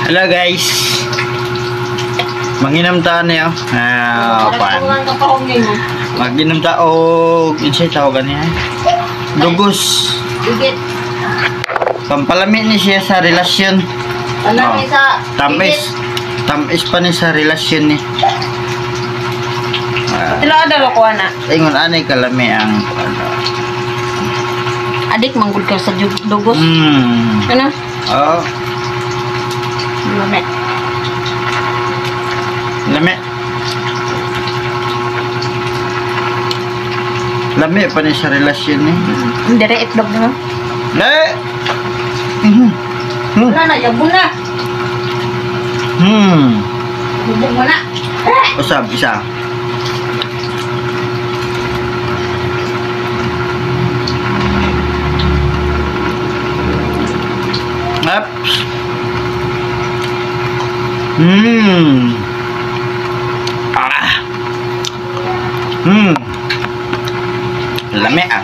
Hello guys. Manginom ta niyo. Pan. Maginom ta og insay tawagan niya. Dugos. Dugit. Pampalami ni siya sa relasyon. Palami sa Tamis pa ni sa relasyon ni. Tila ada ko ana. Ingon anay kalami ang Adik manggul ka sa dugos. Ano? Oh. Lame. Lami. Lami pa ni sa relasyon ni. Dire itlog mo. Le. Wala na, yabon na. Bubog mo na. Usab isa. Ups. Lami ah.